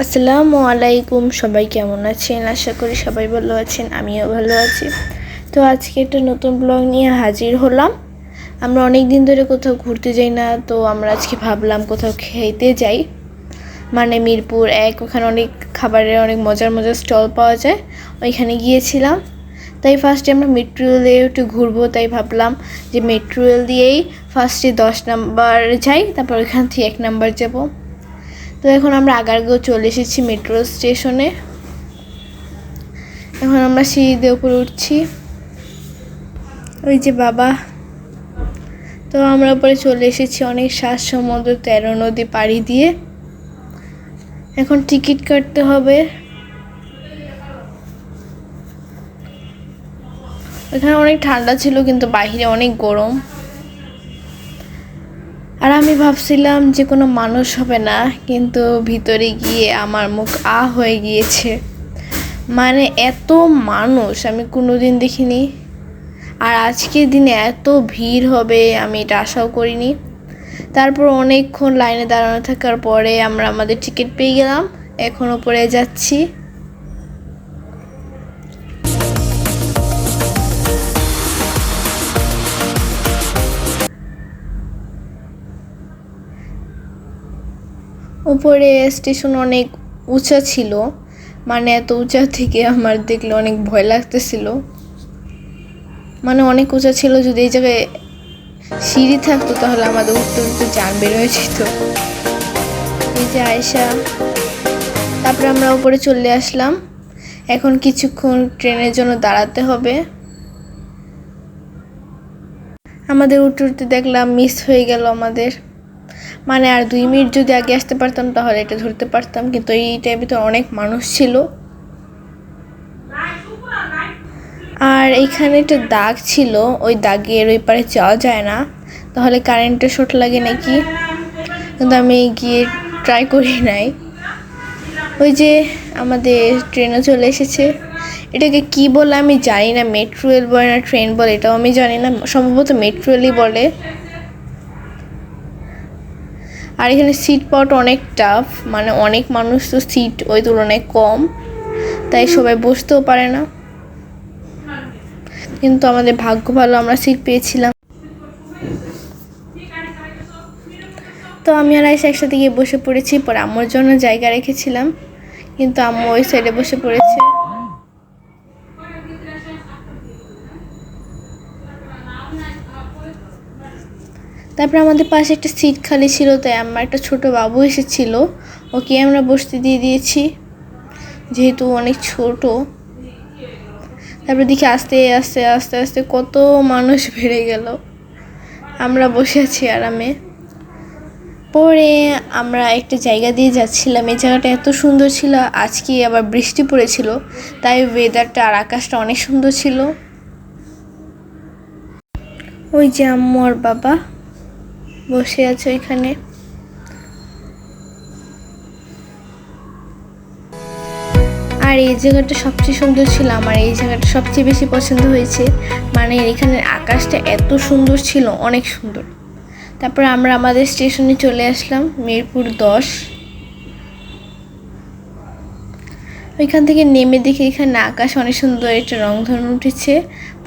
আসসালামু আলাইকুম, সবাই কেমন আছেন? আশা করি সবাই ভালো আছেন, আমিও ভালো আছি। তো আজকে একটা নতুন ব্লগ নিয়ে হাজির হলাম। আমরা অনেক দিন ধরে কোথাও ঘুরতে যাই না, তো আমরা আজকে ভাবলাম কোথাও খেতে যাই। মানে মিরপুর 1, ওখানে অনেক খাবারের অনেক মজার মজার স্টল পাওয়া যায়, ওইখানে গিয়েছিলাম। তাই ফার্স্টে আমরা মেট্রো রেলে একটু ঘুরবো, তাই ভাবলাম যে মেট্রো রেল দিয়েই ফার্স্টে 10 নাম্বার যাই, তারপর ওইখান থেকে 1 নাম্বার যাব। তো এখন আমরা আগারগাঁও চলে এসেছি মেট্রো স্টেশনে। এখন আমরা সিঁড়ি দিয়ে উপরে উঠছি, ওই যে বাবা। তো আমরা উপরে চলে এসেছি অনেক 7 সমুদ্র 13 নদী পাড়ি দিয়ে। এখন টিকিট কাটতে হবে। ওখানে অনেক ঠান্ডা ছিল, কিন্তু বাইরে অনেক গরম। আর আমি ভাবছিলাম যে কোনো মানুষ হবে না, কিন্তু ভিতরে গিয়ে আমার মুখ হয়ে গিয়েছে। মানে এত মানুষ আমি কোনোদিন দেখিনি, আর আজকের দিনে এত ভিড় হবে আমি এটা আশাও করিনি। তারপর অনেকক্ষণ লাইনে দাঁড়ানো থাকার পরে আমরা আমাদের টিকিট পেয়ে গেলাম। এখন উপরে যাচ্ছি। উপরে স্টেশন অনেক উঁচা ছিল, মানে এত উঁচা থেকে আমার দেখলে অনেক ভয় লাগতেছিল। মানে অনেক উঁচা ছিল, যদি এই জায়গায় সিঁড়ি থাকতো তাহলে আমাদের উঠতে উঠতে জান বের হয়ে যেত। এই যে আয়েশা। তারপরে আমরা উপরে চলে আসলাম। এখন কিছুক্ষণ ট্রেনের জন্য দাঁড়াতে হবে। আমাদের উঠতে উঠতে দেখলাম মিস হয়ে গেল আমাদের। মানে আর 2 মিনিট যদি আগে আসতে পারতাম তাহলে এটা ধরতে পারতাম, কিন্তু এইটার ভিতরে অনেক মানুষ ছিল। আর এইখানে একটা দাগ ছিল, ওই দাগের ওই পারে যাওয়া যায় না, তাহলে কারেন্টের শর্ট লাগে নাকি, কিন্তু আমি গিয়ে ট্রাই করি নাই। ওই যে আমাদের ট্রেনও চলে এসেছে। এটাকে কি বলে আমি জানি না, মেট্রো রেল বলে না ট্রেন বলে এটাও আমি জানি না, সম্ভবত মেট্রো রেলই বলে। আর এখানে সিট পাওয়াটা অনেক টাফ, মানে অনেক মানুষ তো সিট ওই তুলনায় কম, তাই সবাই বসতেও পারে না। কিন্তু আমাদের ভাগ্য ভালো, আমরা সিট পেয়েছিলাম। তো আমি আর আয়েশা একসাথে গিয়ে বসে পড়েছি। পরে আম্মুর জন্য জায়গা রেখেছিলাম, কিন্তু আম্মু ওই সাইডে বসে পড়েছে। তারপর আমাদের পাশে একটা সিট খালি ছিল, তাই আমার একটা ছোট বাবু এসেছিল, ওকে আমরা বসতে দিয়ে দিয়েছি, যেহেতু অনেক ছোট। তারপর দেখি আস্তে আস্তে আস্তে আস্তে কত মানুষ বেড়ে গেল, আমরা বসে আছি আরামে। পরে আমরা একটা জায়গা দিয়ে যাচ্ছিলাম, এই জায়গাটা এত সুন্দর ছিল। আজকে আবার বৃষ্টি পড়েছিল, তাই ওয়েদারটা আর আকাশটা অনেক সুন্দর ছিল। ওই যে আম্মু আর বাবা বসে আছে ওইখানে। আর এই জায়গাটা সবচেয়ে সুন্দর ছিল, আমার এই জায়গাটা সবচেয়ে বেশি পছন্দ হয়েছে। মানে এখানের আকাশটা এত সুন্দর ছিল, অনেক সুন্দর। তারপর আমরা আমাদের স্টেশনে চলে আসলাম, মিরপুর 10। ওইখান থেকে নেমে দেখি এখানে আকাশ অনেক সুন্দর একটা রংধনু উঠেছে।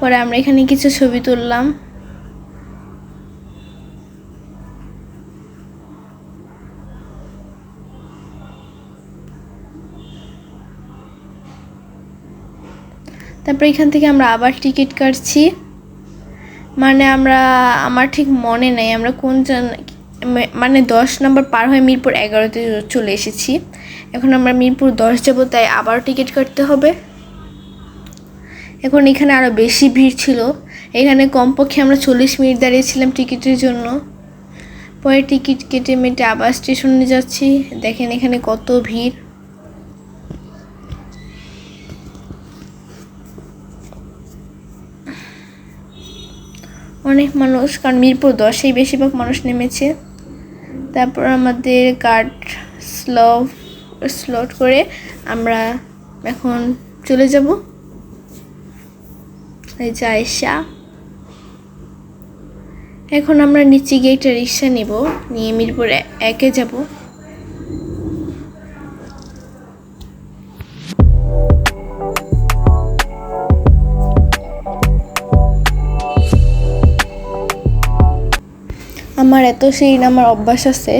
পরে আমরা এখানে কিছু ছবি তুললাম। তারপর এখান থেকে আমরা আবার টিকিট কাটছি। মানে আমার ঠিক মনে নেই আমরা মানে 10 নম্বর পার হয়ে মিরপুর 11-তে চলে এসেছি। এখন আমরা মিরপুর 10 যাব, তাই আবার টিকিট কাটতে হবে। এখন এখানে আরও বেশি ভিড় ছিল, এখানে কমপক্ষে আমরা 40 মিনিট দাঁড়িয়েছিলাম টিকিটের জন্য। পরে টিকিট কেটে মেটে আবার স্টেশনে যাচ্ছি। দেখেন এখানে কত ভিড়, অনেক মানুষ, কারণ মিরপুর 10-এই বেশিরভাগ মানুষ নেমেছে। তারপর আমাদের কার্ড স্লট করে আমরা এখন চলে যাব। এই যে আয়েশা। এখন আমরা নিচে গিয়ে একটা রিক্সা নিয়ে মিরপুর 1-এ যাব। আমার এত সিঁড়ি নামার অভ্যাস আছে,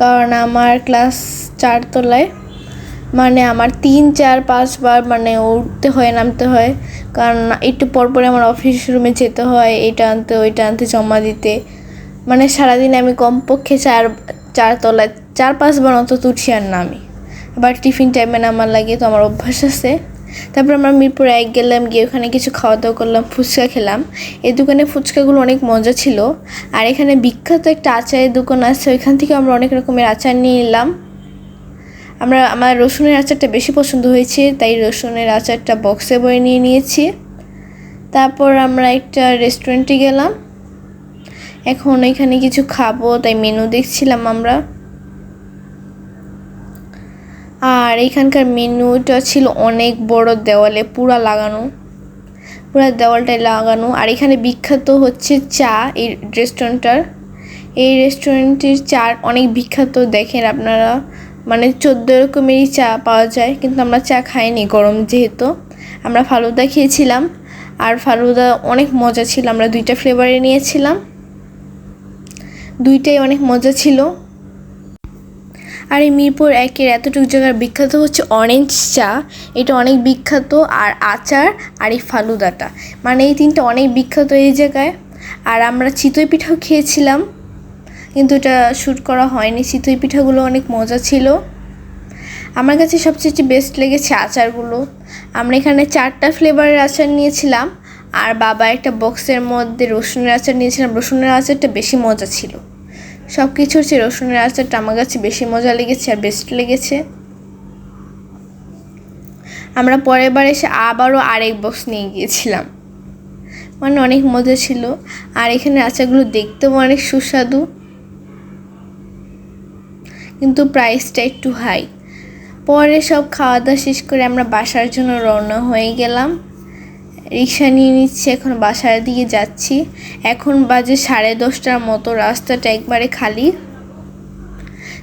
কারণ আমার ক্লাস 4 তলায়, মানে আমার 3-4-5 বার মানে উঠতে হয় নামতে হয়, কারণ একটু পরপরে আমার অফিস রুমে যেতে হয়, এটা আনতে ওইটা আনতে জমা দিতে। মানে সারাদিনে আমি কমপক্ষে 4 তলায় 4-5 বার অন্তত উঠি আর নামি। আবার টিফিন টাইমে নামার লাগে, তো আমার অভ্যাস আছে। তারপর আমরা মিরপুর 1 গেলাম, গিয়ে ওখানে কিছু খাওয়া দাওয়া করলাম, ফুচকা খেলাম। এই দোকানে ফুচকাগুলো অনেক মজা ছিল। আর এখানে বিখ্যাত একটা আচারের দোকান আছে, ওইখান থেকে আমরা অনেক রকমের আচার নিয়ে নিলাম। আমার রসুনের আচারটা বেশি পছন্দ হয়েছে, তাই রসুনের আচারটা বক্সে বয়ে নিয়ে নিয়েছি। তারপর আমরা একটা রেস্টুরেন্টে গেলাম, এখন এখানে কিছু খাবো, তাই মেনু দেখছিলাম আমরা। আর এখানকার মেনুটা ছিল অনেক বড়, দেওয়ালে পুরা লাগানো, পুরা দেওয়ালটায় লাগানো। আর এখানে বিখ্যাত হচ্ছে চা, এই রেস্টুরেন্টের চা অনেক বিখ্যাত। দেখেন আপনারা, মানে 14 রকমেরই চা পাওয়া যায়, কিন্তু আমরা চা খাইনি গরম যেহেতু। আমরা ফালুদা খেয়েছিলাম, আর ফালুদা অনেক মজা ছিল। আমরা 2টা ফ্লেভারে নিয়েছিলাম, 2টাই অনেক মজা ছিল। আর এই মিরপুর 1-এর এতটুকু জায়গার বিখ্যাত হচ্ছে অরেঞ্জ চা, এটা অনেক বিখ্যাত। আর আচার আর এই ফালুদাটা, মানে এই 3টা অনেক বিখ্যাত এই জায়গায়। আর আমরা চিতই পিঠাও খেয়েছিলাম, কিন্তু এটা শ্যুট করা হয়নি। চিতই পিঠাগুলো অনেক মজা ছিল। আমার কাছে সবচেয়ে বেস্ট লেগেছে আচারগুলো। আমরা এখানে 4টা ফ্লেভারের আচার নিয়েছিলাম, আর বাবা একটা বক্সের মধ্যে রসুনের আচার নিয়েছিলাম। রসুনের আচারটা বেশি মজা ছিল, সব কিছুর চেয়ে রসুনের আচারটা আমার কাছে বেশি মজা লেগেছে আর বেস্ট লেগেছে। আমরা পরের বার এসে আবারও আরেক বক্স নিয়ে গিয়েছিলাম, মানে অনেক মজা ছিল। আর এখানে আচারগুলো দেখতেও অনেক সুস্বাদু, কিন্তু প্রাইসটা একটু হাই। পরে সব খাওয়া দাওয়া শেষ করে আমরা বাসার জন্য রওনা হয়ে গেলাম। রিক্সা নিয়ে নিচ্ছি, এখন বাসার দিকে যাচ্ছি। এখন বাজে 10:30টার মতো, রাস্তাটা একবারে খালি।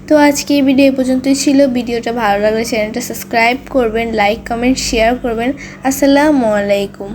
তো আজকে এই ভিডিও পর্যন্তই ছিল। ভিডিওটা ভালো লাগলে চ্যানেলটা সাবস্ক্রাইব করবেন, লাইক কমেন্ট শেয়ার করবেন। আসসালামু আলাইকুম।